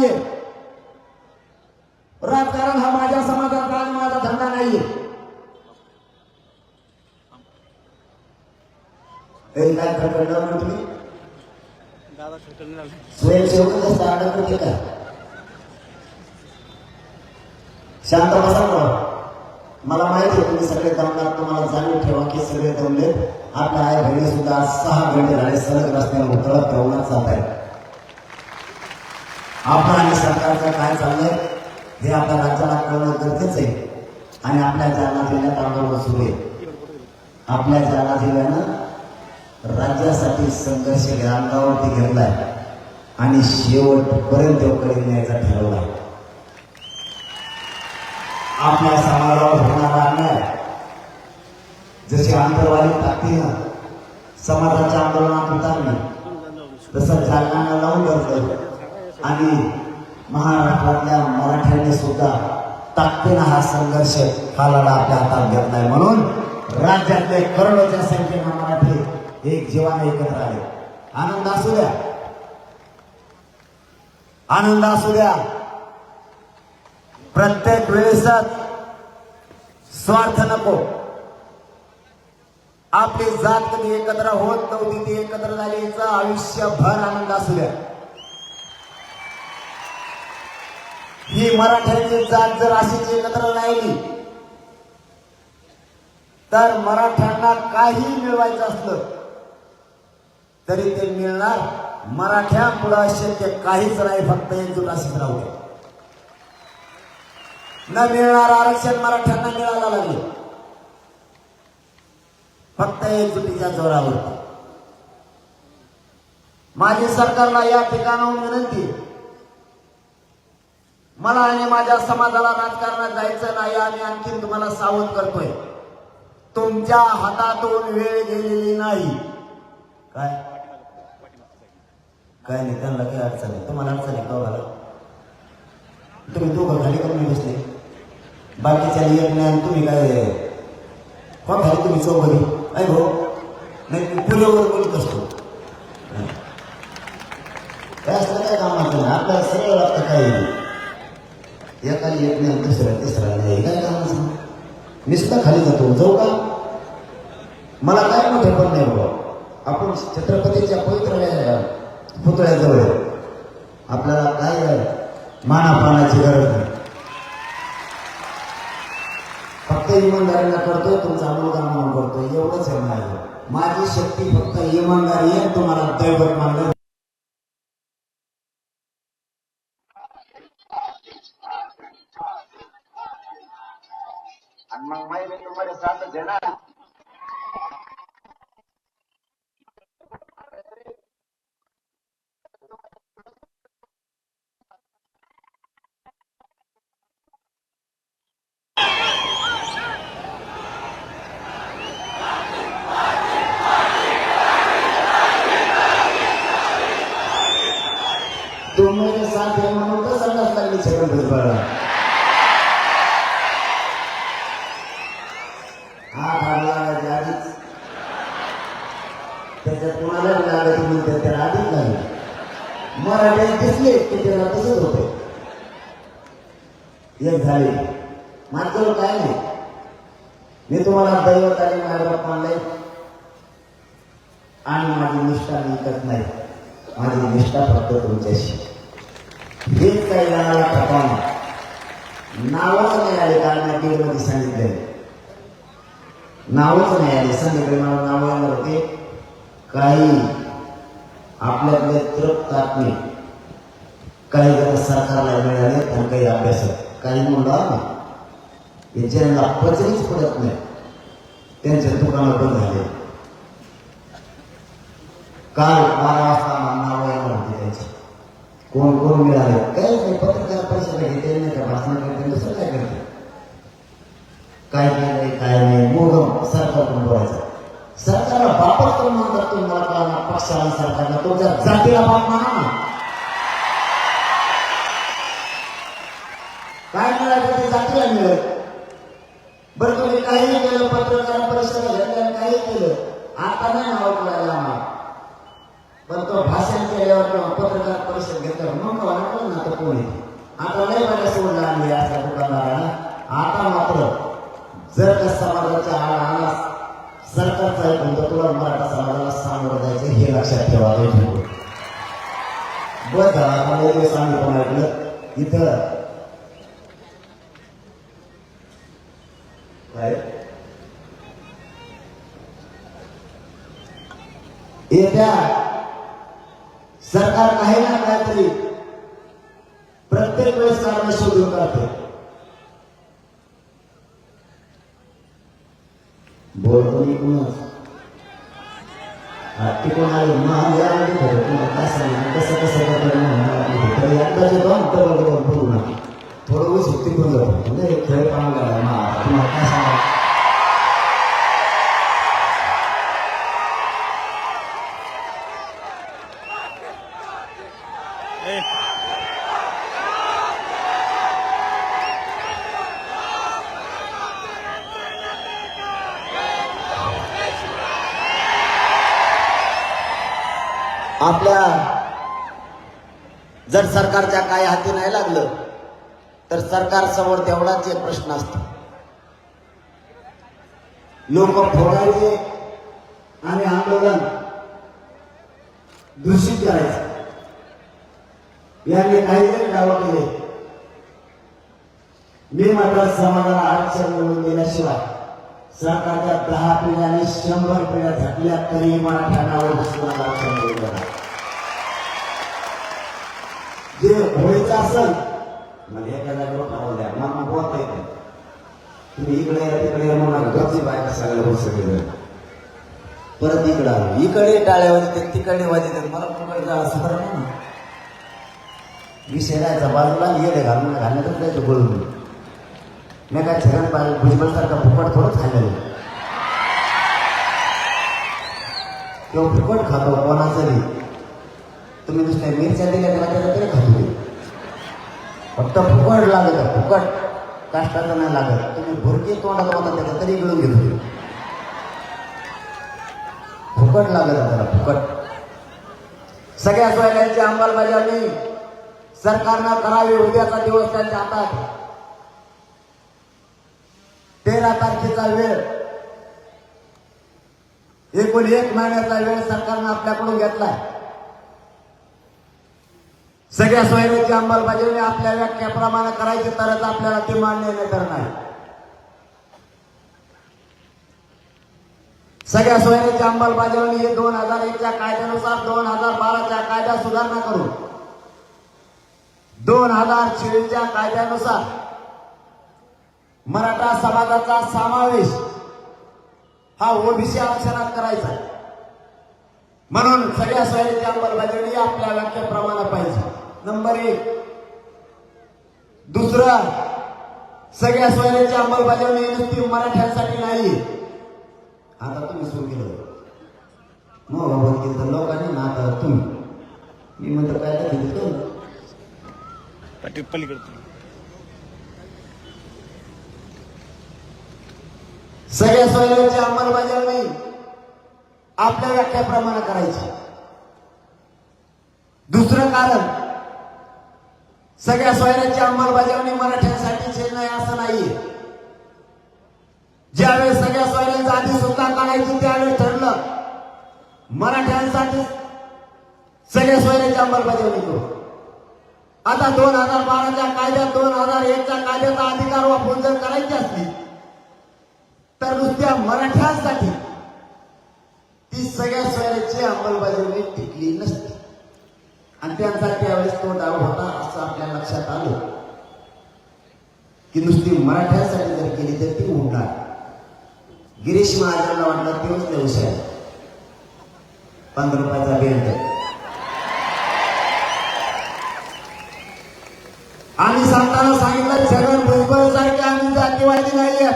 नाहीये. राजकारण हा माझ्या समाजाचा आणि माझा धंदा नाहीये. काय प्रकरण तुम्ही स्वयंसेवक करते का? शांत बसा. मला माहिती आहे तुम्ही सगळे दमणार. तुम्हाला जाणून ठेवा की सगळे दमले. आपल्या आई बहिणी सुद्धा 6 घंटे झाले सलग रस्त्यावर उतरत प्रवाहात जात आहेत. आपलं आणि सरकारचं काय चाललंय हे आपल्या राज्याला कळणं गरजेचं आहे. आणि आपल्या जालना जिल्ह्यात आंदोलन सुरू आहे. आपल्या जालना जिल्ह्यानं राज्यासाठी संघर्ष अंगावरती घेतलाय आणि शेवटपर्यंत कडे न्यायचा ठरवलाय. आपल्या समाजावर होणारा अन्याय जशी आंतरवाली ताकदीनं समाजाच्या आंदोलनात उतरली तसं जालन्याला लावून धरलं आणि महाराष्ट्रातल्या मराठ्यांनी सुद्धा ताकदीनं हा संघर्ष हा लढा आपल्या हातात घेतलाय. म्हणून राज्यातले करोडोच्या संख्येनं मराठी एक जीवाने एकत्र आले. आनंद असू द्या, आनंद असू द्या. प्रत्येक वेळेस स्वार्थ नको. आपली जात कधी एकत्र होत नव्हती ती एकत्र झाली. आयुष्यभर आनंद असू द्या. ही मराठ्यांची जात जर अशीच एकत्र राहिली तर मराठ्यांना काही मिळवायचं असलं तरी ते मिळणार. मराठ्यांपुढे शक्य काहीच नाही. फक्त एकजूट अशीच राहू दे. न मिळणार आरक्षण मराठ्यांना मिळायला लागले फक्त एकजुटीच्या जोरावर. माझी सरकारला या ठिकाणाहून विनंती, मला आणि माझ्या समाजाला राजकारणात जायचं नाही. आम्ही आणखी तुम्हाला सावध करतोय. तुमच्या हातातून वेळ गेलेली नाही. काय काय नाही, त्यांना काही अडचण नाही. तुम्हाला अडचण आहे का मला? तुम्ही दोघं खाली करून बसले. बाकीच्या निर्णय तुम्ही काय कोण खाली? तुम्ही चौघडी ऐक हो. नाही पुरेवर बोलत असतो. काय असलं काय कामाचं नाही. आपल्याला सगळं लागतं. काही एका एक नाही, दुसऱ्या तिसरा नाही. काय कामाचं? नुसतं खाली जातो. जाऊ का? मला काय मोठे पण नाही बाबा. आपण छत्रपतीच्या पवित्र पुतळ्याजवळ आपल्याला काय मानापानाची गरज नाही. फक्त इमानदारीला करतोय. तुमचा मुलगा म्हणून करतोय एवढंच आहे. माझी शक्ती फक्त इमानदारी आहे. तुम्हाला दैवत मानलं. आणि मग माहिती तुम्हाला साथ देणार. तुम्ही साथ आहे म्हणून तर संघास लागली छत्रपती बाळा. हा काढला आधीच त्याच्यात कुणाला लागत म्हणते त्याला आधीच लागली. मराठी दिसले की त्याला तसंच होते. एक झाली मात्र काय नाही. मी तुम्हाला दैवत आणि मायबाप मानले आणि माझी निष्ठा मी करत नाही. माझी निष्ठा फक्त तुमच्याशी. हेच काही जणाला प्रमाण नावच नाही आले. कारण मध्ये सांगितले नावच नाही आले. सांगितले मला नाव येणार होते. काही आपल्यातले तृप्त आत्मे काही जण सरकारला मिळाले आणि काही अभ्यासात. काही म्हणला ज्यांना पचनीच पडत नाही त्यांचे दुकानं बंद झाले. काल 12 वाजता नाव येणार होती त्यांची. कोण कोण मिळाले काही नाही. पत्रकार परिषद घेते नाही का, भाषण करते, दुसरं काय करते. काय केलंय काय नाही मोग सरकार पण बोलायचं. सरकारला बापच कोण म्हणतात तुम्हाला कळणार. पक्षाला सरकारला तुमच्या जातीला बाप म्हणा ना. काय मिळालं ते जातीला मिळत. बरं तुम्ही काही केलं पत्रकार परिषद घेतल्या काही केलं आता नाही नाव कळायला आम्हाला. पण तो भाषण केल्यावर किंवा पत्रकार परिषद घेतल्यावर मग वाटलं ना तर कोण येते. आता लय बऱ्या सोडला आम्ही या दुकानदाराला. आता मात्र जर का समाजाच्या आड आला सरकारचा ऐकून तर तुला मराठा समाजाला सामोरं जायचं हे लक्षात ठेवावे. बस झाला दिवस आम्ही पण ऐकलं इथं काय येत्या सरकार काही ना काहीतरी प्रत्येक वेळेस कारवाई शोधून करते. बोलतो मी कुणाच तिकडून आले महाराज काय सांगितलं कसं कसं करतो एकदाचे दोन तर बोलू ना थोडं सुट्टी पण जातो म्हणजे खेळ पाहून तुम्हाला काय सांगा. आपल्या जर सरकारच्या काही हाती नाही लागलं तर सरकार समोर तेवढाच एक प्रश्न असतो. लोक फोडायचे आणि आंदोलन दूषित करायचं यांनी काही जरी दावा केले. मी मात्र समाजाला आरक्षण मिळवून दिल्याशिवाय सरकारच्या 10 पिढ्यांनी 100 पिढ्या झाकल्या तरी मराठ्यांना आरक्षण मिळवून देणार. जे होळीचं असेल म्हणजे एका जागेवर पाहून द्या मला बोलता येते. तुम्ही इकडे या तिकडे या म्हणून घरची बायका सगळ्या होऊ सगळे परत इकडे टाळ्या वाजते तिकडे वाजते मला पुढे जायला सुधार नाही ना. विषय जायचा बाजूला येडे घालण्यातच जायचं बोलून मी काय छगन पाहिजे भुजबळसारखा फुकट थोडंच खाल्लेलं किंवा फुकट खातो कोणाचंही. तुम्ही नुसत्या मिरच्या दिल्या त्याला तरी खातो फक्त फुकट लागत फुकट काष्टाचं नाही लागत. तुम्ही भुरकी तोंडात होता त्याचा तरी गिळून घेतो फुकट लागत त्याला फुकट. सगळ्या सोयऱ्यांची अंमलबजावणी सरकारनं करावी. उद्याचा दिवस त्यांच्या हातात. 13 तारखेचा वेळ एकूण 1 महिन्याचा वेळ सरकारनं आपल्याकडून घेतलाय. सगळ्या सोयऱ्याची अंमलबजावणी आपल्या व्याख्याप्रमाणे करायची तरच आपल्याला ती मान्य नाही तर नाही. सगळ्या सोयऱ्याची अंमलबजावणी ही 2001च्या कायद्यानुसार 2012च्या कायद्यात सुधारणा करून 2024च्या कायद्यानुसार मराठा समाजाचा समावेश हा ओबीसी आरक्षणात करायचा आहे. म्हणून सगळ्या सोयऱ्याची अंमलबजावणी आपल्या व्याख्याप्रमाणे पाहिजे. नंबर 1. दुसरं सगळ्या सोयऱ्याची अंमलबजावणी नुसती मराठ्यांसाठी नाही. आता तुम्ही सुरू केलं मग लोकांनी ना आता तुम्ही मी म्हणतो काय पलीकडे सगळ्या सोयऱ्याची अंमलबजावणी आपल्या व्याख्याप्रमाणे करायची. दुसरं कारण सगळ्या सोयऱ्याची अंमलबजावणी मराठ्यांसाठीच नाही असं नाहीये. ज्यावेळेस सगळ्या सोयऱ्यांचा आधी सुद्धा काढायची त्यावेळेस ठरलं मराठ्यांसाठी सगळ्या सोयऱ्याची अंमलबजावणी करू. आता 2012च्या कायद्यात 2001च्या कायद्याचा अधिकार वापरून जर करायची असली तर नुसत्या मराठ्यांसाठी ती सगळ्या सोयऱ्याची अंमलबजावणी टिकली नसती. आणि त्यांचा त्यावेळेस तो डाव होता असं आपल्या लक्षात आलं की नुसती मराठ्यांसाठी जर केली तर ती उडणार. गिरीश महाराजांना वाटलं तेच व्यवसाय 15 रुपयाचा बेल्ट आम्ही सांगताना सांगितलं छगन भुजबळ सारखे आम्ही जातीवादी नाहीये.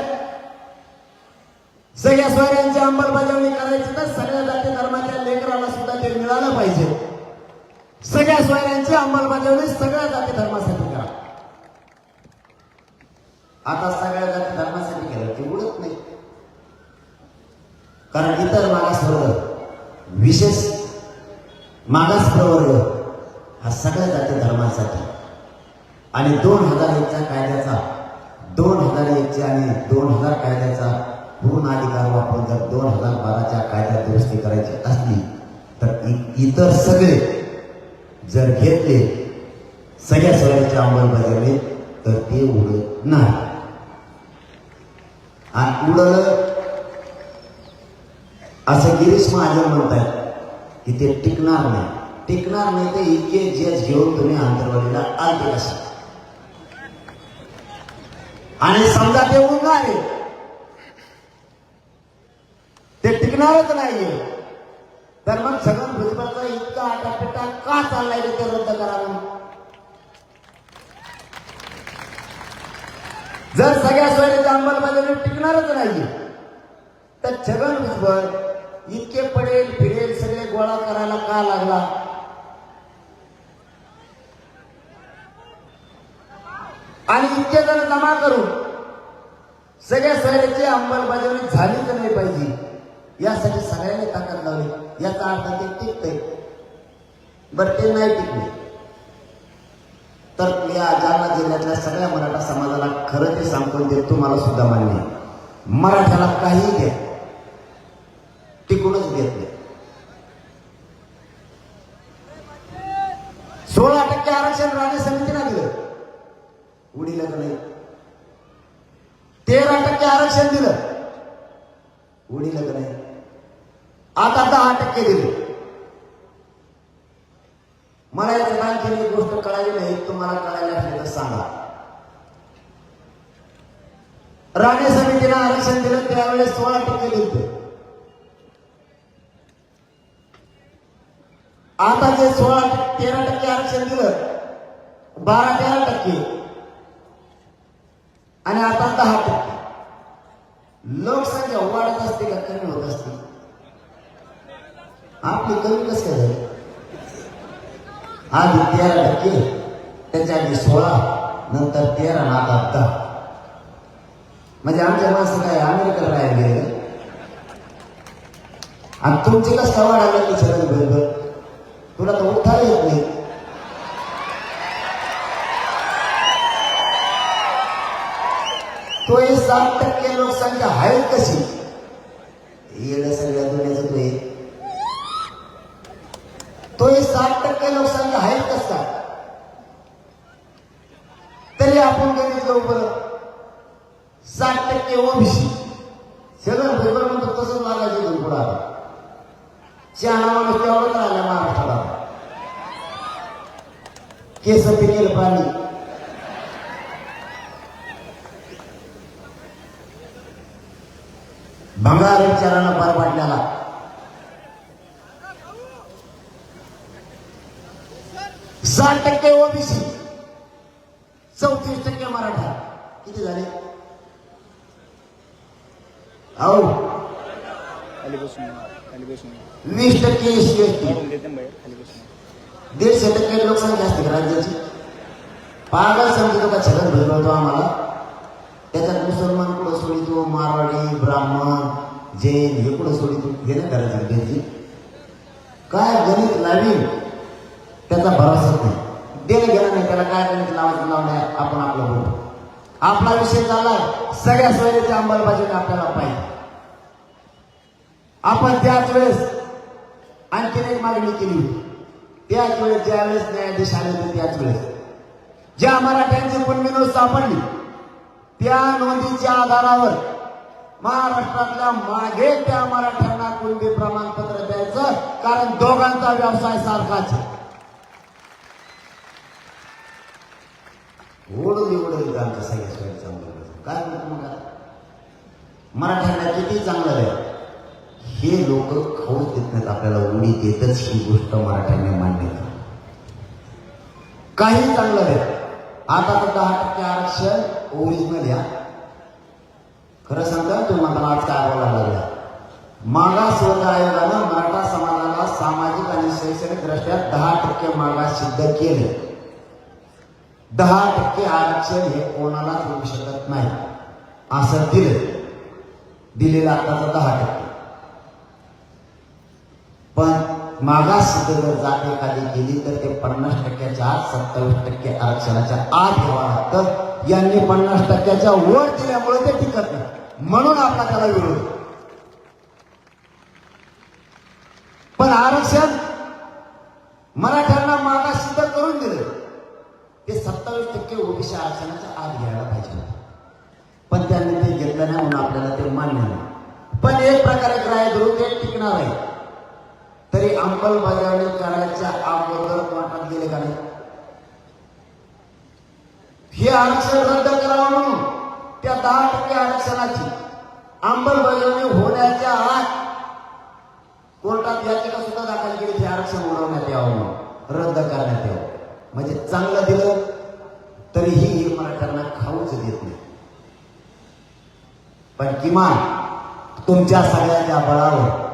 सगळ्या सोयऱ्यांची अंमलबजावणी करायची तर सगळ्या जाती धर्माच्या लेकराला सुद्धा ते मिळालं पाहिजे. सगळ्या सोयऱ्यांची अंमलबजावणी सगळ्या जाती धर्मासाठी करा. आता सगळ्या जाती धर्मासाठी केलं ते उडत नाही. कारण इतर मागासवर्ग विशेष मागास प्रवर्ग हा सगळ्या जाती धर्मांसाठी आणि 2001च्या कायद्याचा 2001च्या आणि 2000 कायद्याचा पूर्ण अधिकार वापरून जर 2012च्या कायद्यात दुरुस्ती करायची असली तर इतर सगळे जर घेतले सगळ्या सोयीची अंमलबजावणी तर ते उडत नाही. आणि उडलं असं गिरीश महाजन म्हणतात की ते टिकणार नाही ते इतके जेज घेऊन तुम्ही आंतरवाडीला आलते कशा. आणि समजा ते उडणार आहे ते टिकणारच नाहीये तर मग छगन भुजबळचा इतका आटापिटा का चाललाय ते रद्द करावं. जर सगळ्या सोयीच्या अंमलबजावणी टिकणारच नाहीये तर छगन भुजबळ इतके पडेल फिरेल सगळे गोळा करायला का लागला. आणि इतके जण जमा करून सगळ्या सोयीची अंमलबजावणी झालीच नाही पाहिजे यासाठी सगळ्यांनी ताकद लावली. याचा अर्थ ते टिकते बरं ते नाही टिकले तर या जालना जिल्ह्यातल्या सगळ्या मराठा समाजाला खरं ते सांगून देतो मला सुद्धा मान्य आहे. मराठ्याला काही घ्या टिकूनच घेत नाही. 16% आरक्षण राणे समितीला दिलं उडीला नाही. 13% आरक्षण दिलं उडीला नाही. आता 10% दिले. मला एक आणखी एक गोष्ट कळाली नाही तुम्हाला कळायला असली तर सांगा. राणे समितीला आरक्षण दिलं त्यावेळेस 16% दिलं. आता जे 13% आरक्षण दिलं 12-13% आणि आता 10%. लोकसंख्या वाढत असते का कमी होत असते. आपली कमी कसं काय झाली. आधी 13% त्याच्या आधी 16 नंतर 13 आणि आता 10. म्हणजे आमच्या माणसं काय अमेरिकेला राहायला गेले आणि तुमचे कसं काय वाढायला लागले सगळं बरोबर. तुला तर उठता येत नाही. तो 7% लोकसंख्या आहे कशी येणं सगळ्या दुनियाचं तो 7% लोकसंख्या आहे कसा. तरी आपण गणित करू बरं. 60% ओबीसी सगळं पेपर म्हणतो तसंच लागायचं दोन पुढे. आता शहाणा माणूस तेवढंच राहिला महाराष्ट्राला. केस पिकेल पाणी. भंगार विचारानं पार पाडल्याला. साठ 60% ओबीसी 34% मराठा. किती झाले अहो 20% एसटी एसटी. 150% लोकसंख्या असते राज्याची. पागल समजतो का छगन भुजबळ आम्हाला. त्याच्यात मुसलमान कुठं सोडितो मारवाडी ब्राह्मण जैन हे कुठं सोडितो हे नाही करायचं. त्यांची काय गणित लावीन त्याचा भरोसा नाही. देणं घेणं नाही त्याला काय गणित लावायचं लावण्या आपण आपलं बोलतो. आपला विषय झालाय सगळ्या सोयीची अंमलबजावणी आपल्याला पाहिजे. आपण त्याच वेळेस आणखीन एक मागणी केली होती. त्याच वेळेस ज्यावेळेस न्यायाधीश आले होते त्याच वेळेस ज्या मराठ्यांची पुण्य नोंद सापडली त्या नोंदीच्या आधारावर महाराष्ट्रातल्या मागे त्या मराठ्यांना कुणबी प्रमाणपत्र द्यायचं. कारण दोघांचा व्यवसाय सारखाच. ओढून निवडून आमच्या सगळ्या सोयीचा काय म्हणतो मराठ्यांना किती चांगलं आहे हे लोक खाऊच देत नाहीत. आपल्याला उडी देतच ही गोष्ट मराठ्यांनी मान्य करा. काही चांगलं आहे. आता तर 10% आरक्षण ओरिजिनल या. खरं सांगता तुम्ही मला आज काय बोलायला लागला. मागासवर्ग आयोगानं मराठा समाजाला सामाजिक आणि शैक्षणिक दृष्ट्या 10% मागास सिद्ध केले. 10% आरक्षण हे कोणालाच होऊ शकत नाही असं दिलेलं आताचं 10%. पण मागास जर जात एखादी गेली तर ते 50%च्या आत 27% आरक्षणाच्या आत घ्यावं लागतं. यांनी 50%च्या वर दिल्यामुळे ते टिकत नाही, म्हणून आपला त्याला विरोध. पण आरक्षण मराठ्यांना मागास सिद्ध करून दिलं, ते 27% ओबीसी आरक्षणाच्या आत घ्यायला पाहिजे, पण त्यांनी ते घेतलं नाही म्हणून आपल्याला ते मान्य नाही. पण एक प्रकारे ग्राह्य धरून ते टिकणार आहे. तरी अंमलबजावणी करायच्या अगोदर कोर्टात गेले का नाही? हे आरक्षण रद्द करावं म्हणून त्या 10% आरक्षणाची अंमलबजावणी होण्याच्या आत कोर्टात याचिका सुद्धा दाखल केली, हे आरक्षण उडवण्यात यावं म्हणून, रद्द करण्यात यावं. म्हणजे चांगलं दिलं तरीही हे मराठ्यांना खाऊच देत नाही. पण किमान तुमच्या सगळ्याच्या बळावर,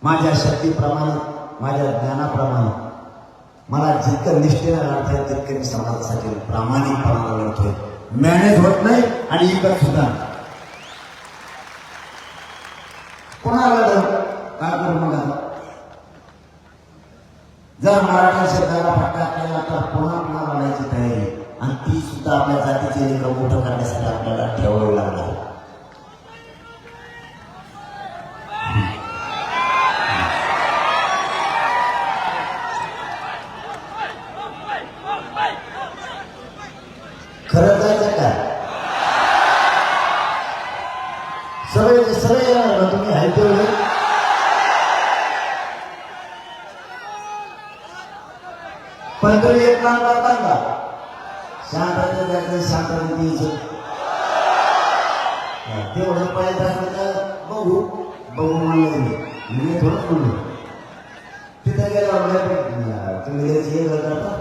माझ्या शक्तीप्रमाणे, माझ्या ज्ञानाप्रमाणे मला जितकं निष्ठेनं लढता येईल तितकं मी समाजासाठी प्रामाणिकपणाला लढतोय. मॅनेज होत नाही आणि इकडे सुद्धा कोणाला काय करू मग? जर मराठा शब्दाला फटका केला तर पुन्हा पुन्हा लढायची तयारी, आणि ती सुद्धा आपल्या जातीचे लेकर मोठं करण्यासाठी आपल्याला ठेवावं लागणार. खरं जायचं का? सगळे सगळे येणार का तुम्ही? आहे तेवढे पण तुम्ही एक काम करता का? शांततेत जायचं, शांततेत यायचं. तेवढं पाहिजे असलं तर बघू बघू म्हणलं मी थोडंच म्हणलो. तिथे गेला तुम्ही हे करता.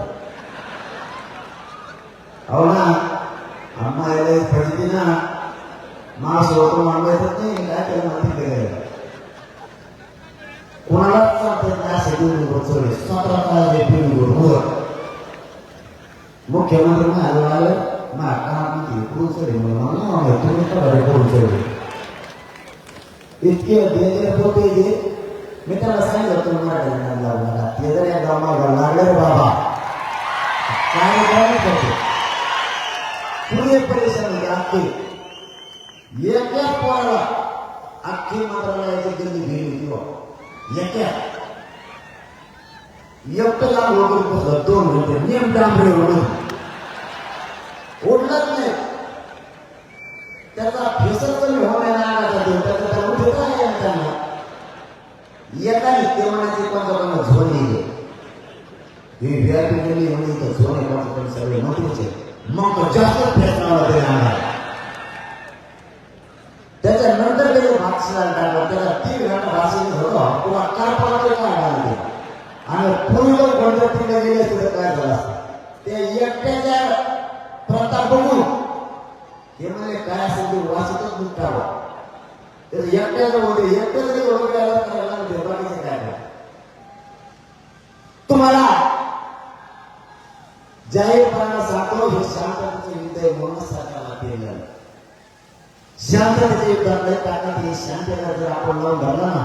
हो ना, आम्हा यायला पडते ना, मास होतो मांडायचं नाही, काय केलं माहिती गेलं कोणालाच चालतं त्यासाठी मुख्यमंत्री आलं इतके होते मी त्याला सांगितलं तुम्हाला ते जर या गावाला लागलं बाबा काय करते पुढे परेशानी अख्खी एका पोराला अख्खी मात्राला याची गल्ली भेटली किंवा एका एकटं वगैरे बसलं 2 घंटे नेम डांबरे ओढलंच नाही. त्याचा फेसर कमी होण्याला त्याचा उठे काय त्यांना एकाने ते म्हणायचे कोणत्या झोन लिहिले हे व्यापी गेली म्हणजे इथं झोन आहे सगळे महत्वाचे, मग जास्त फेसनाला तरी आणणार. त्याच्यानंतर त्याचे भाषणाला टाकलं, त्याला 3 घंटा भाषण होतं किंवा काय पडलं काय घालते आणि पूर्ण पंढरपूरला गेले तिथं काय झालं ते एकट्याच्या प्रताप बघून हे म्हणजे काय असेल ते वाचतच निघावं. त्याचं एकट्याचं होते एकट्याच ओळखायला करायला बाकीचं काय नाही. तुम्हाला जाहीरपणाला सांगतो हे शांततेचं युद्ध आहे म्हणून सरकारला केलं. शांततेचे युद्धात नाही ताकद हे शांतता जर आपण लावून धरला ना,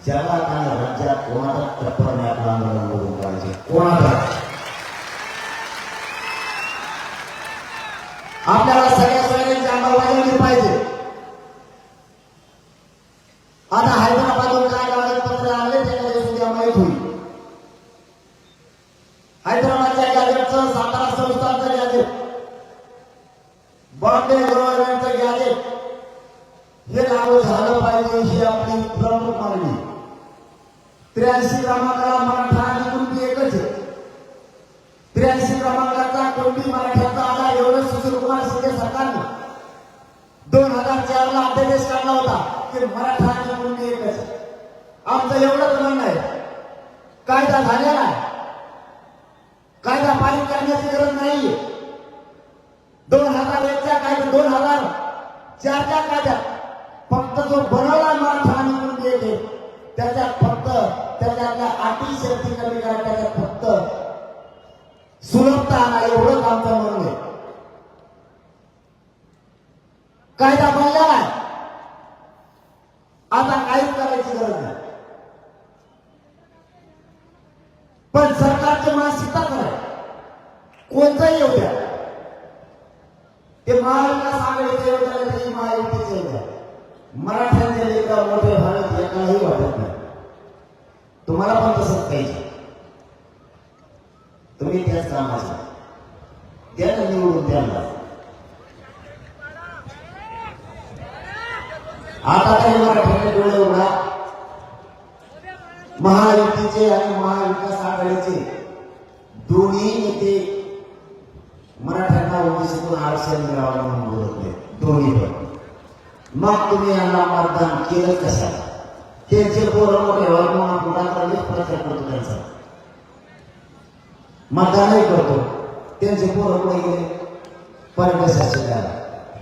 जगात आणि राज्यात कोणाचा टप्पर नाही आपलं आंदोलन बघून पाहिजे. कोणाचा आपल्याला सगळ्या सोयऱ्यांची अंमलबजावणी पाहिजे. आता हैदराबादहून काय कागदपत्र आले त्याच्या सुद्धा माहीत होईल. हैदराबादच्या गॅजेटचं, सातारा संस्थानचं गॅजेट, बॉम्बे गव्हर्नमेंटचं गॅजेट हे लागू झालं पाहिजे ही आपली प्रमुख मागणी. 83 क्रमांकाला मराठा आणि कुणबी एकच आहे. 83 क्रमांकाचा कुणबी मराठ्याचा आला एवढं सुशीलकुमार शिंदे सरकारने 2004ला अध्यादेश काढला होता की मराठा आणि कुणबी एकच. आमचं एवढंच म्हणणं आहे, कायदा झालेला आहे, कायदा पारित करण्याची गरज नाहीये. 2001च्या कायदा 2004च्या कायद्यात फक्त जो बनवला मराठा आणि कुणबी येते त्याच्यात फक्त त्याच्यातल्या अटी शर्ती कमी करा, त्याच्यात फक्त सुलभता आणा एवढंच आमचं म्हणणं आहे. कायदा बनलेला आहे, आता काहीच करायची गरज नाही. कोणताही येऊ द्या, ते महाविकास आघाडीचे येऊ द्या तरी महायुतीचे येऊ द्या, मराठ्यांचे लेकर मोठे भारत एकालाही वाटत नाही. तुम्हाला पण तसंच पाहिजे. तुम्ही त्याच कामाचे त्याला निवडून द्यायला. आता काही मराठ्यांचे डोळे उघडा. महायुतीचे आणि महाविकास आघाडीचे दोन्ही नेते मराठ्यांना ओबीसीतून आरक्षण मिळावं म्हणून बोलत नाही, दोन्ही पण. मग तुम्ही यांना मतदान केलं कशाला? त्यांचे पोरं मोठे वर्णन पुढाकार प्रचार करतो त्यांचा, मतदानही करतो. त्यांचे पोरं पुढे गेले परदेशात शिकायला.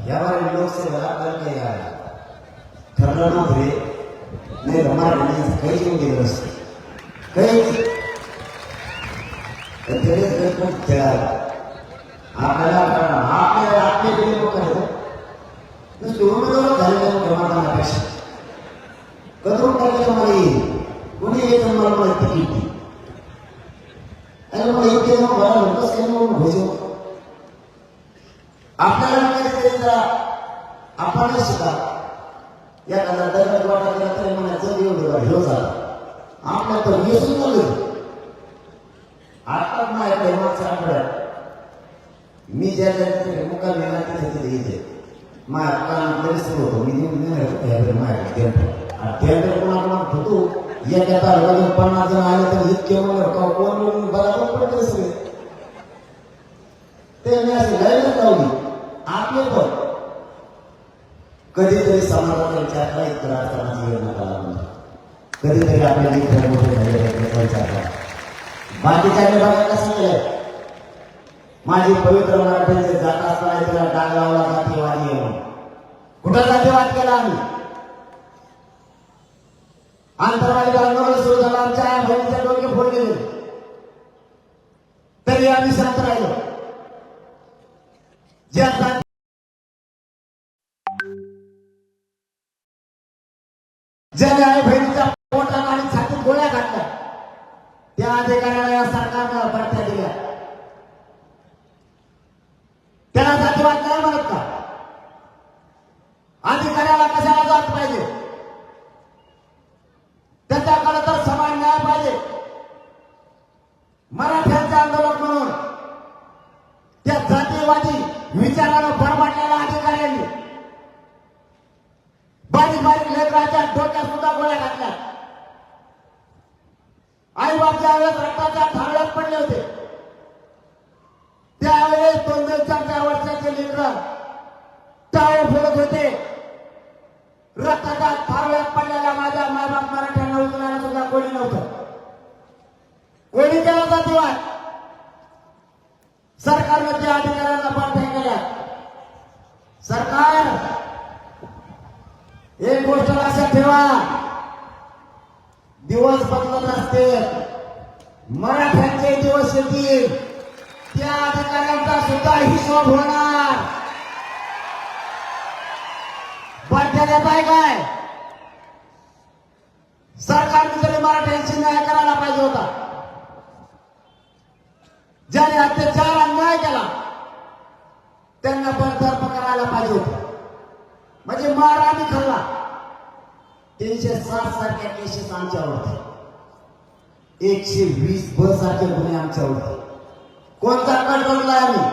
यावर लोकसेवेला काही आला ठरलं नव्हते, नाही रमाडे काही येऊन गेलं असते काही खेळायला. आपल्याला आपल्याकडे लोक झालेल्या मतदानापेक्षा कदरून टाकायचं मला येईल. कोणी येत मला मला तिकीट दी मला इतके बरा होतच काही म्हणून घोषव. आपल्याला काहीतरी जरा आपणच शिका. एखादा दरम्यान वाटा केला तरी म्हणायचं एवढं घेऊ झाला आपल्या तर येसून झालं. आता माझ्याकडे मागच्या आठवड्यात मी ज्या जागी मुक्कामी गेला तिथे येते माझ्या कानातलं विसरू होतो. मी नेहमी माझ्याकडे थिएटर कोणाला होतो. एका तारखेला 50 जण आले तर इतके म्हणलं कोण बरोबर पडते सगळे. ते मी असे लाईनच लावली. आपले पण कधीतरी समाजाचा विचार करा, इतर अडचणाची वेळ नका लागून. कधीतरी आपल्या मित्र मोठे झाले विचार करा. बाकीच्या बघा कसं केलंय. माझी पवित्र मराठ्यांचे जात असताना तिला डाग लावला जातीवादी म्हणून. कुठं जातीवाद केला आम्ही? आंतरवादी आंदोलन सुरू झालं. आमच्या बहिणीचे डोके फोड गेले तरी आम्ही शांत राहिलो. ज्याने आई बहिणीच्या पोटात आणि छातीत गोळ्या घातल्या त्या अधिकाऱ्याला या सरकारनं बढत्या दिल्या. त्याला जातीवाद नाही म्हणत का? अधिकाऱ्याला कशाला जात पाहिजे? त्याच्याकडे तर समान न्याय पाहिजे. मराठ्यांचे आंदोलन म्हणून त्या जातीवादी विचारानं बरबाटलेल्या अधिकाऱ्यांनी बारीक बारीक लेकराच्या डोक्यात सुद्धा गोळ्या घातल्या. आई बाप ज्यावेळेस रक्ताच्या थाळ्यात पडले होते त्यावेळेस 2-4 वर्षाचे लेकर टाळे फोडत होते. रक्ताच्या थाळ्यात पडलेल्या माझ्या मायबाप मराठ्यांना उचलायला सुद्धा कोणी नव्हतं. कोणी केला जातीवाद? सरकारनं त्या अधिकाऱ्यांना पाठवण्या केल्या. सरकार एक गोष्ट लक्षात ठेवा, दिवस बदलत असते. मराठ्यांचे दिवस येतील त्या अधिकाऱ्यांचा सुद्धा हिशोब होणार. बढत्या देत आहे काय? सरकारने तरी मराठ्यांशी न्याय करायला पाहिजे होता. ज्याने अत्याचार अन्याय केला त्यांना बरतर्फ करायला पाहिजे होतं. म्हणजे मार आम्ही खाल्ला. 360 सारख्या केसेस आमच्यावर होते. 120 ब सारखे गुन्हे आमच्यावर होते. कोणता कट बदलाय आम्ही?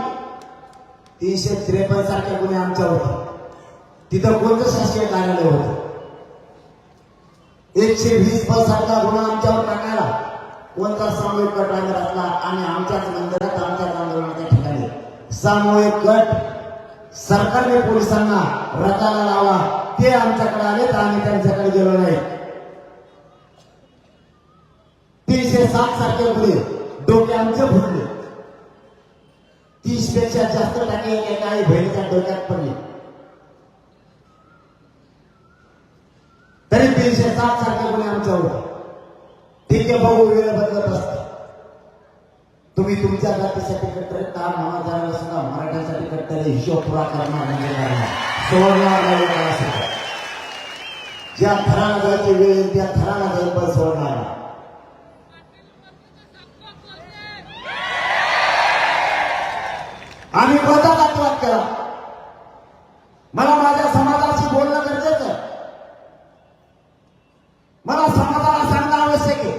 353 सारखे गुन्हे आमच्यावर होते. तिथं कोणतं शासकीय कार्यालय होतं? 120 ब सारखा गुन्हा आमच्यावर टाकायला कोणता सामूहिक कट आम्ही रचला आणि आमच्याच मंदिरात आमच्याच आंदोलनाच्या ठिकाणी सामूहिक कट सरकारने पोलिसांना रचायला लावा. ते आमच्याकडे आले तर आम्ही त्यांच्याकडे गेलो नाही. 360 सारखे गुन्हे डोके आमचे फुटले. 30 पेक्षा जास्त टाके एका आई बहिणीच्या डोक्यात पडले. तरी 360 सारखे गुन्हे आमच्यावर. ठीक आहे, बघू वेळ बदलत असते. तुम्ही तुमच्या जातीसाठी कट्टर काम महाराजांना सुद्धा मराठ्यांसाठी कट्टर हिशोब पुरा करणार म्हणजे सोडणार नाही. ज्या थराला जायची वेळ त्या थराला जाईल पण सोडणार. आम्ही कोणता जातीवाद केला? मला माझ्या समाजाशी बोलणं गरजेचं आहे. मला समाजाला सांगणं आवश्यक आहे,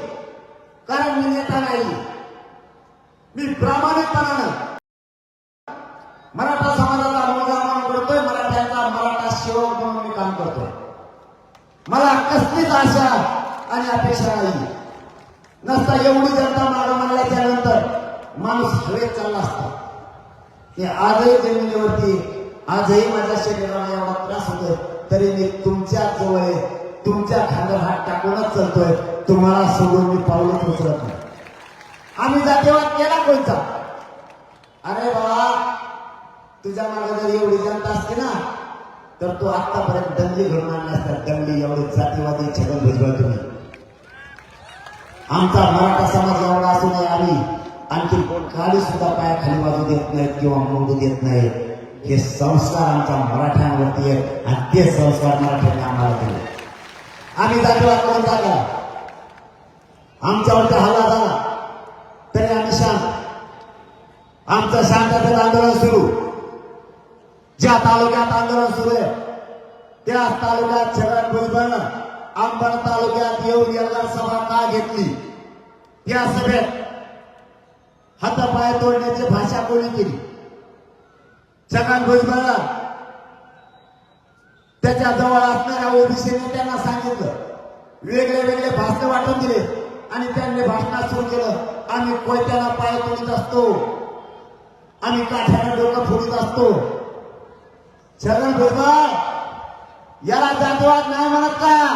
कारण मी नेता नाही. मी प्रामाणिकपणानं मराठा समाजाचा मुलगा म्हणून करतोय, मराठ्यांचा मराठा सेवक म्हणून मी काम करतोय. मला कसलीच आशा आणि अपेक्षा नाही. नसता एवढी जनता मागं म्हणल्याच्या नंतर माणूस हवेत चालला असता. ते आजही जमिनीवरती, आजही माझ्या शरीराला एवढा त्रास होतोय, तरी मी तुमच्या जवळ आहे, तुमच्या खांद्यावर हात टाकूनच चालतोय. तुम्हाला सोडून मी पाऊलच उचलत नाही. आम्ही जातीवाद केला कोणता? अरे बाबा, तुझ्या मागे जर एवढी जनता असते ना, तर तू आतापर्यंत दंगली घडून आणल्या असतात. दंगली एवढी जातीवादी छगन भुजबळ तुम्ही. आमचा मराठा समाज एवढा असून आम्ही आणखी खाली सुद्धा पायाखाली बाजू देत नाहीत किंवा मोडू देत नाहीत. हे संस्कार आमच्या मराठ्यांवरती आहेत आणि ते संस्कार मराठ्यांनी आम्हाला दिले. आम्ही जातीवाद करून टाकला, आमच्यावरती हल्ला झाला तरी आम्ही शांत. आमचं शांततेत आंदोलन सुरू. ज्या तालुक्यात आंदोलन सुरू आहे त्या तालुक्यात छगन भुजबळनं अंबड तालुक्यात येऊन एल्गार सभा का घेतली? या सभेत हातापाय तोडण्याची भाषा कोणी केली? छगन भुजबळनं त्याच्या जवळ असणाऱ्या ओबीसी नेत्यांना सांगितलं, वेगळे वेगळे भाषण वाटून दिले आणि त्यांनी भाषणात सुरू केलं, आम्ही कोयत्याला पाय तोडीत असतो, आम्ही काठ्याला डोकं फोडीत असतो. छगन भुजबळ याला जातीवाद नाही म्हणत का?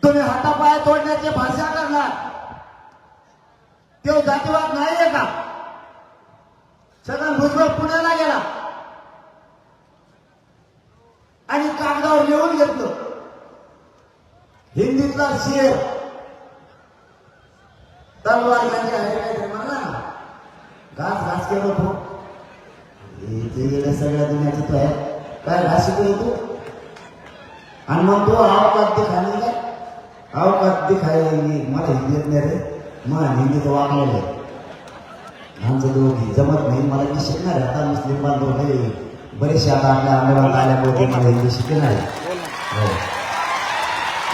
तुम्ही हातापाय तोडण्याची भाषा करणार, तो जातीवाद नाहीये का? छगन भुजबळ पुण्याला गेला आणि कागदावर लिहून घेतलं, हिंदीतला शेर तलवार म्हणजे आहे काहीतरी म्हणला ना, घास घास केलं तो सगळ्या दुनियाचं तो आहे. काय घास शिकवलं तू? आणि मग तो अवकात दिखाने काय अवकात दिखायला मला हिंदी येत नाही रे, मग हिंदी तो वागलेलं आहे. आमचं दोघी जमत नाही. मला मी शिकणार आहे आता. मुस्लिम बांधव नाही बरेचसे आता आपल्या आंदोलनात आल्यामुळे मला हिंदी शिकणार आहे. हो,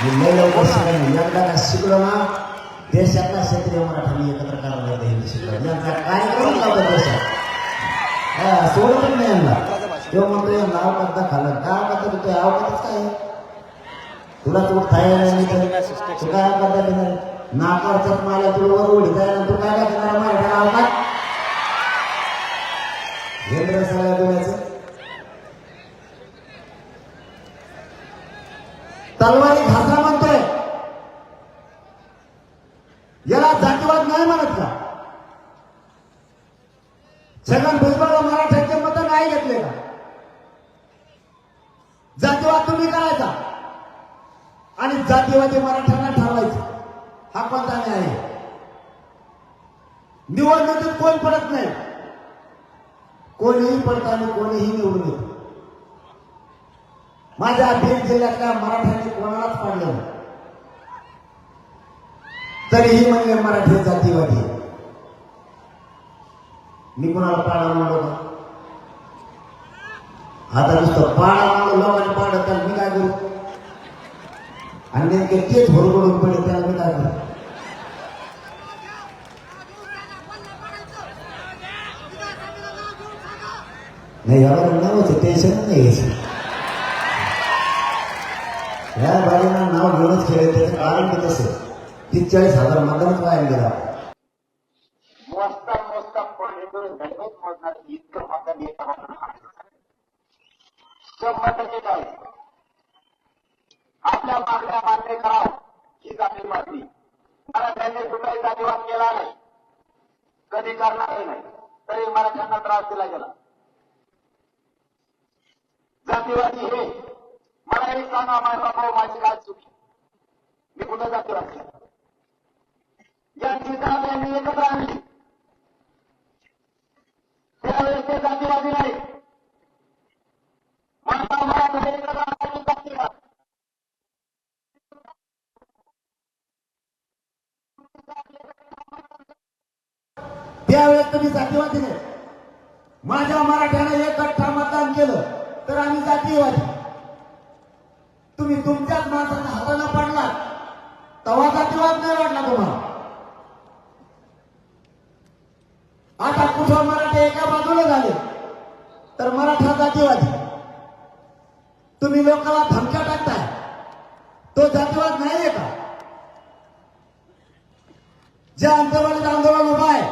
मी लय लवकर शिकणार नाही. एकदा का शिकलो ना, देशातला क्षेत्रीय मराठा एकत्र करायला येतं. हिंदी शिकलो यांचा कार्यक्रम लावतो देशात. सोडत नाही यांना. तो म्हणतो नाव करता खाल्लं काय करता तू? अवकातच काय तुला तू खायला नाही तर तू काय करता देणार? नाकावरचाच माला तुला वर उडीत आहे, तू काय करणार मराठा अवकात? हेंद्र सगळ्या डोळ्याचं तलवारी घासा म्हणतोय, याला जातीवाद नाही म्हणत का? छगन भुजबळ मराठ्यांचे मत नाही घेतले का? जातीवाद तुम्ही करायचा आणि जातीवादी मराठ्यांना ठरवायचं, हा कोणता न्याय आहे? निवडणुकीत कोण पडत नाही, कोणीही पडत आणि कोणीही निवडून येतो. माझ्या बीड जिल्ह्यातल्या मराठ्यांनी कोणालाच पाडलं नाही, तरीही म्हणले मराठी जातीवादी. मी कोणाला पाडा म्हणलो का? आता नुसतं पाडा म्हणलं, लोकांनी पाडत त्याला मी काय करू? आणि नेमके तेच होरगडून पडले त्याला मी काय करू? नाही एवढं नावाचं टेन्शन नाही घ्यायचं. ह्या बारीना नाव घेऊनच खेळ, त्याचं कारण की तसं 43,000 मतदानच वाया गेला. आपल्या मागण्या मान्य करावं हीच आपली मागणी. मराठ्यांनी कुठलाही जातीवाद केला नाही, कधी करणारही नाही, तरी मराठ्यांना त्रास दिला गेला. जातीवादी हे मला एक सांगा, माझा भाऊ माझी काय चुकी? मी कुठं जातीवाद केला? यांची जात यांनी एकत्र आणली, त्यावेळेस ते जातीवादी नाही. माझा मराठा एकत्र आणण्याची जातीवाद. त्यावेळेस तुम्ही जातीवादी नाही. माझ्या मराठ्याने एक गठ्ठा मतदान केलं तर आम्ही जातीवादी. तुम्ही तुमच्याच माणसाच्या हाताने पडला तेव्हा जातीवाद नाही वाटला तुम्हाला. आता कुठं मराठे एका बाजूला झाले तर मराठा जातीवादी. तुम्ही लोकांना धमक्या टाकताय, तो जातीवाद नाहीये का? जे आंतरवालीचं आंदोलन उभं आहे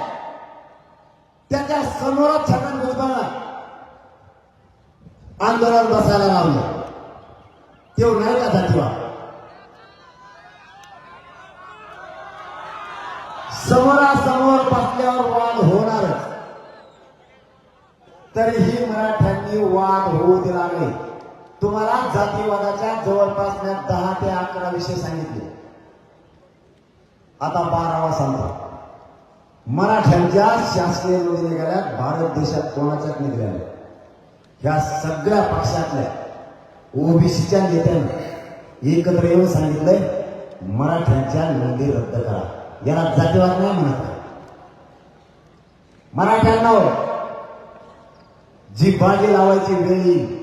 त्याच्या समोरच छगन भुजबळला आंदोलन बसायला लावलं. तेव्हा नाही का जातीवाद? समोरासमोर बसल्यावर वाद होणारच. तरीही मराठ्यांनी वाद होऊ दिला नाही. तुम्हाला जातीवादाच्या जवळपास 10 ते 11 विषय सांगितले. आता 12वा सांगतो. मराठ्यांच्या शासकीय नोंदी निघाल्या भारत देशात कोणाच्याच निघाल्या. ह्या सगळ्या पक्षातल्या ओबीसीच्या नेत्यांनी एकत्र येऊन सांगितलंय मराठ्यांच्या नोंदी रद्द करा. याला जातीवाद नाही म्हणत. मराठ्यांना जी बाजी लावायची वेळ येईल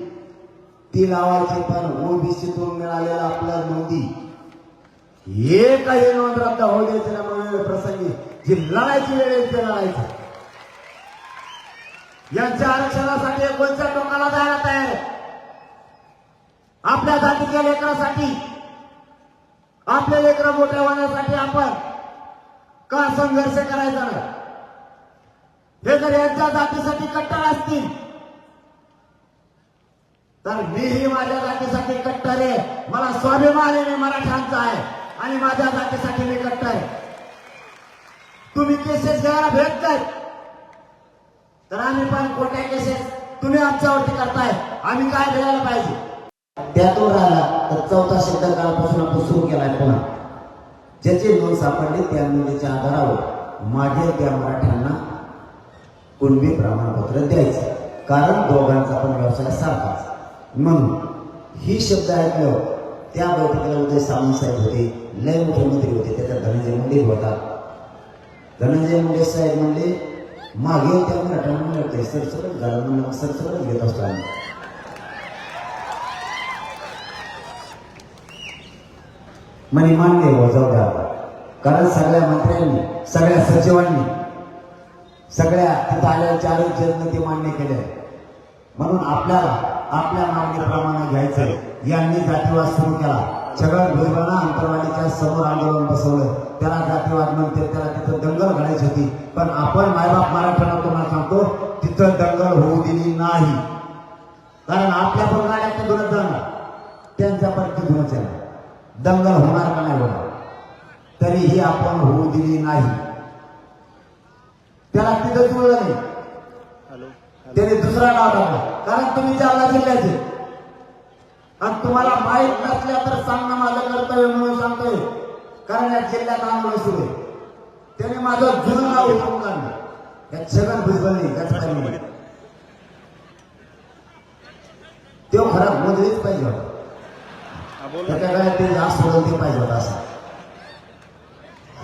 ती लावायची, पण ओबीसीतून मिळालेला आपल्या नोंदी एकही नोंद रद्द होऊ द्यायची ना. म्हणून प्रसंगी जी लढायची वेळ येईल ते लढायचं. यांच्या आरक्षणासाठी कोणत्या टोकाला जायला तयार आहे? आपल्या जातीच्या लेकरासाठी, आपल्या लेकरं मोठ्या होण्यासाठी आपण का संघर्ष करायचा नाही? हे जर यांच्या जातीसाठी कट्टर असतील तर मीही माझ्या जातीसाठी कट्टर आहे. मला स्वाभिमान आहे, मी मराठ्यांचा आहे आणि माझ्या जातीसाठी मी कट्टर आहे. तुम्ही केसेस घ्यायला भेटताय तर आम्ही पण कोट्या केसेस तुम्ही आमच्यावरती करताय, आम्ही काय घ्यायला पाहिजे? त्यातून राहिला तर 4था शब्द काळापासून आपण सुरू केलाय. पुन्हा ज्याची नोंद सापडली त्या नोंदीच्या आधारावर माझे त्या मराठ्यांना कुणबी प्रमाणपत्र द्यायचं. कारण दोघांचा पण व्यवसाय सारखाच. म्हणून ही शब्द ऐकल्यावर त्या बैठकीला उदय सामंत साहेब होते, लय मोठे मंत्री होते, त्याच्यात धनंजय मुंडे होता. धनंजय मुंडे साहेब म्हणले मागे त्या मराठ्यांना म्हणते सरसकट झालं म्हणून सरसकटच घेत असतो आम्ही. म्हणे मान्य हो, जाऊ द्या. कारण सगळ्या मंत्र्यांनी, सगळ्या सचिवांनी, सगळ्या तिथं आलेल्या आरोग्यानं ते मान्य केले. म्हणून आपल्याला आपल्या मागणीप्रमाणे घ्यायचं. यांनी जातीवाद सुरू केला. छगन भुजबळांना आंतरवालीच्या समोर आंदोलन बसवलं. त्याला जातीवाद म्हणते, त्याला तिथं दंगल घडायची होती. पण आपण मायबाप मराठ्यांना तुम्हाला सांगतो तिथं दंगल होऊ दिली नाही. कारण आपल्या पण गाड्याच्या धुरत जाणार, त्यांच्या पण धुरच येणार. दंगल होणार का नाही होणार, तरीही आपण होऊ दिली नाही. त्याला तिथं जुळलं नाही, त्याने दुसरा नाव टाकला. कारण तुम्ही जालना जिल्ह्याचे आणि तुम्हाला माहीत नसल्या तर सांगणं माझं कर्तव्य म्हणून सांगतोय. कारण या जिल्ह्यात आंदोलन सुरू आहे. त्याने माझं जुनं नाव उठवून काढलं. या छगन भुजबळने तो खरा मोदीच पाहिजे होता. त्याच्या काळात ते जास्त सोडवते पाहिजे होता असं.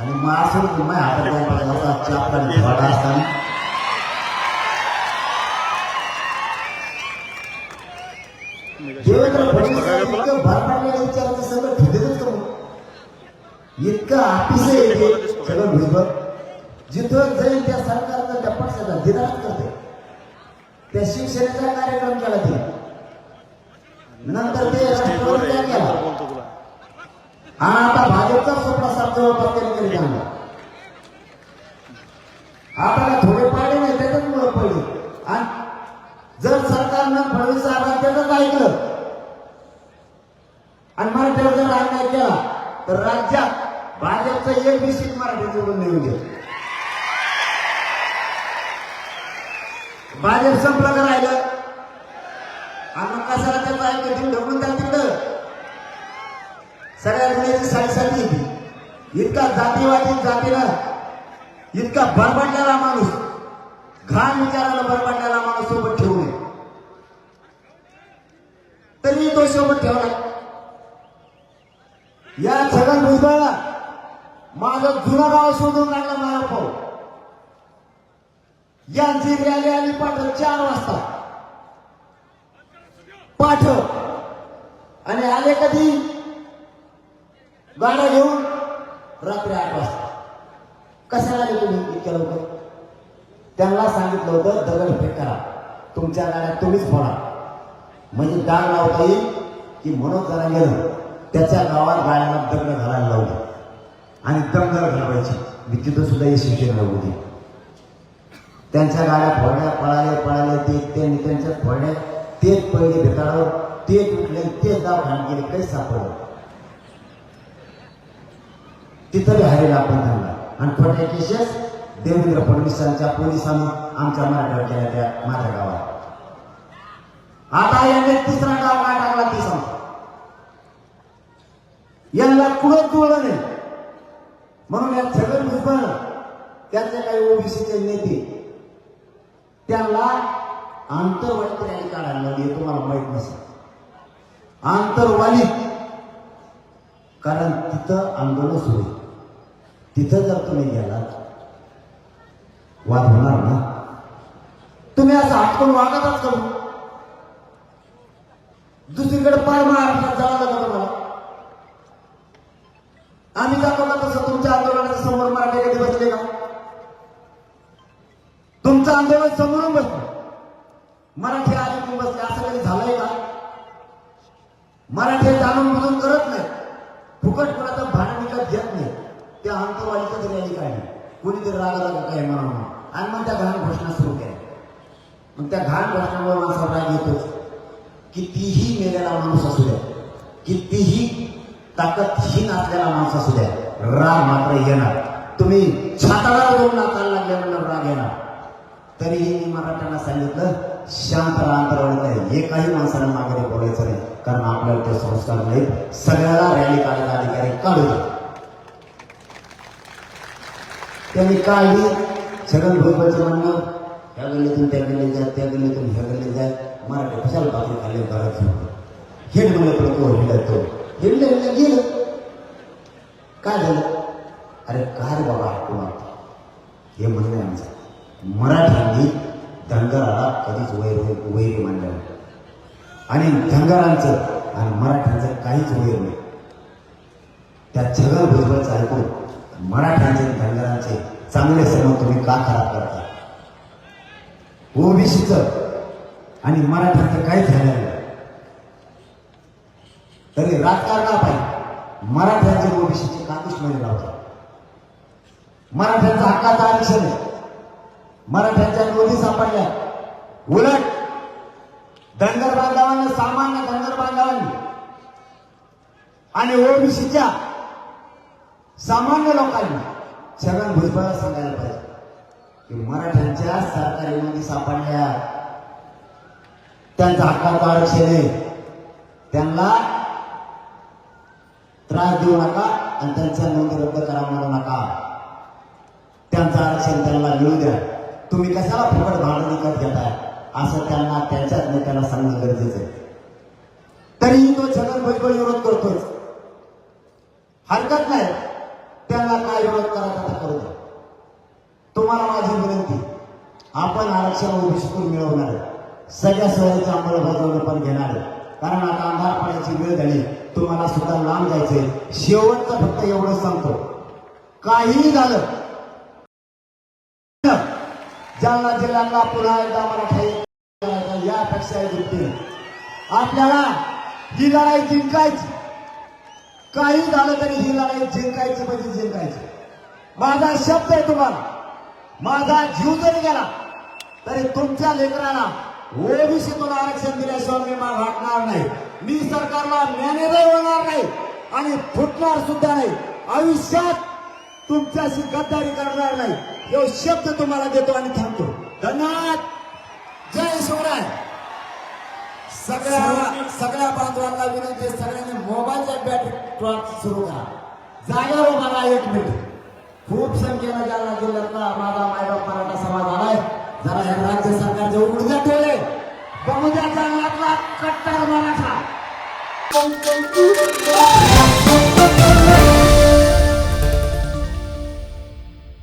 आणि मग असं माझ्या हातात पाहिजे होता चापला असताना देवेंद्र फडणवीस इतकं भरपाटलेलं विचारायचं सगळं ठेवतेच करू. इतकं ऑफिस आहे सगळं भुजबळ. जिथं जाईल त्या सरकारचा त्या पक्षाचा दिदाच करते. त्या शिवसेनेचा कार्यक्रम केला ते, नंतर ते राष्ट्रवादी केला आणि आता भाजपचा स्वप्न जवळपास करीत आणला. आता थोडे पाडे नाही त्याच्याच मुळे पडले. आणि जर सरकारनं फडणवीस साहेबांनी त्याचंच ऐकलं आणि मराठ्यावर जर अन्याय केला तर राज्यात भाजपचं एक सीट मराठी निवडून निघून गेलं. भाजप संपलं का राहिलं? आणि मग कशाला त्याचं ऐकलं ढकलून द्या तिकडं. सगळ्या गुन्ह्याची साडेसाती येते. इतका जातीवादी जातीनं इतका बरबडलेला माणूस, घाण विचाराला बरबडलेला माणूस सोबत ठेवू नये, तरी तो सोबत ठेवला. या छगन भुजबळला माझं जुनं गाव शोधून काढलं. मला पाहू यांची रॅली आली पाठव 4 वाजता पाठव आणि आले कधी गाड्या घेऊन रात्री 8 वाजता. कशाला आले तुम्ही इतक्या लवकर? त्यांना सांगितलं होतं दगडफेक करा, तुमच्या गाड्या तुम्हीच फोडा, म्हणजे डाग लावता येईल की मनोज जरा गेलं त्याच्या गावात गाड्यांना दगड घालायला लावलं आणि दंगल घालवायची. मी तिथं सुद्धा यशस्वी होती. त्यांच्या गाड्या फोडल्या, पळाले ते त्यांनी त्यांच्या फोडल्या, तेच पहिले भेटाळावर, तेच उठले, तेच दवाखान्यात गेले, काही सापडलं. तिथं हरेल आपण त्यांना. आणि खोट्या केसेस देवेंद्र फडणवीसांच्या पोलिसांनी आमच्या मराठ्यावर केल्या त्या माझ्या गावात. आता यांनी 3रा गाव काय टाकला ती सांगतो. यांना कुठं जुळलं नाही म्हणून या छगन भुजबळ त्यांचे काही ओबीसीचे नेते त्यांना आंतरवालीत रॅली काढायला लावली. तुम्हाला माहित नसेल आंतरवालीत, कारण तिथं आंदोलन सुरू आहे. तिथं जर तुम्ही गेलात वाद होणार ना. तुम्ही असं हातकून वागतच करू. दुसरीकडे पार महाराष्ट्रात जावं लागतं तुम्हाला. आम्ही जातो का तसं तुमच्या आंदोलनाच्या समोर मराठी कधी बसले का? तुमचं आंदोलन समोरून बसलं, मराठी आले तुम्ही बसले, असं कधी झालंय का? मराठी जाणून बुजून करत नाही, फुकट कोणाचं भाडं विकत घेत नाही. त्या आंतरवालीच रॅली काढली, कोणीतरी रागाला काय म्हणून, आणि मग त्या घाण घोषणा सुरू केल्या. मग त्या घाण घोषणामुळे माणसाला राग येतोच. कितीही मेलेला माणूस असू द्या, कितीही ताकदहीन असलेला माणूस असू द्या, राग मात्र येणार. तुम्ही छाताला दोन नाकाला लागल्यानंतर राग येणार. तरीही मी मराठ्यांना सांगितलं शांत राहा, अंतरावळीत आहे. एकाही माणसाला मागे बोलायचं नाही, कारण आपल्याला ते संस्कार नाहीत. सगळ्याला रॅली काढायला अधिकारी काढू दे. त्यांनी काढली. छगन भुजबळचं म्हणणं ह्या गल्लीतून त्या गल्लीत जाय, त्या गल्लीतून ह्या गल्लीत जाय, मराठी कशाला बाजू खाली घरात हेड म्हणलं तो हिंडतो, हिंडलं गेलं. काय झालं? अरे काय बाबा कुणा हे म्हणणे आमचं. मराठ्यांनी धनगराला कधीच वैरी मानलं नाही, आणि धनगरांचं आणि मराठ्यांचं काहीच वैर नाही. त्या छगन भुजबळचं ऐकून मराठ्यांचे धनगरांचे चांगले संबंध तुम्ही का खराब करता? ओबीसीचं आणि मराठ्यांचं काहीच झालं नाही. तरी राजकारणापायी मराठ्यांचे ओबीसीचे का दुश्मनी लावतात? मराठ्यांचा हक्काचं आरक्षण आहे, मराठ्यांच्या नोंदी सापडल्या. उलट धनगर बांधवांना, सामान्य धनगर बांधवांनी आणि ओबीसीच्या सामान्य लोकांनी छगन भुजबळला सांगायला पाहिजे की मराठ्यांच्या सरकारी नोंदी सापडल्या, त्यांचा हक्काचं आरक्षण आहे, त्यांना त्रास देऊ नका आणि त्यांच्या नोंदी रद्द करा म्हणू नका. त्यांचं आरक्षण त्यांना मिळू द्या. तुम्ही कशाला फुकट भाडं विकत घेताय असं त्यांना त्यांच्याच नेत्याला सांगणं गरजेचं आहे. तरीही तो छगन भुजबळ विरोध करतोय. हरकत नाही, त्यांना काय विरोध करायचा आता करू द्या. तुम्हाला माझी विनंती, आपण आरक्षण ओबीसीतून मिळवणार आहे, सगळ्या सोयीची अंमलबजावणी पण घेणार आहे. कारण आता अंधार पडायची वेळ झाली, तुम्हाला सुद्धा लांब जायचंय. शेवटचं फक्त एवढं सांगतो, काहीही झालं जालना जिल्ह्याला पुन्हा एकदा मराठा यापेक्षा दृष्टीने आपल्याला ही लढाई जिंकायची. काही झालं तरी ही लढाई जिंकायची म्हणजे जिंकायची. माझा शब्द आहे तुम्हाला, माझा जीव जरी गेला तरी तुमच्या लेकराला ओबीसीतून आरक्षण दिल्याशिवाय मी माग हटणार नाही. मी सरकारला मॅनेजर होणार नाही आणि फुटणार सुद्धा नाही. आयुष्यात तुमच्याशी गद्दारी करणार नाही. हे शब्द तुम्हाला देतो आणि थांबतो. धन्यवाद. जय शिवराय. सगळ्या बांधवांना विनंती, सगळ्यांनी मोबाईलच्या बॅटरी सुरू करा. जागेवर मला 1 मिनिट. खूप संख्येनं जालना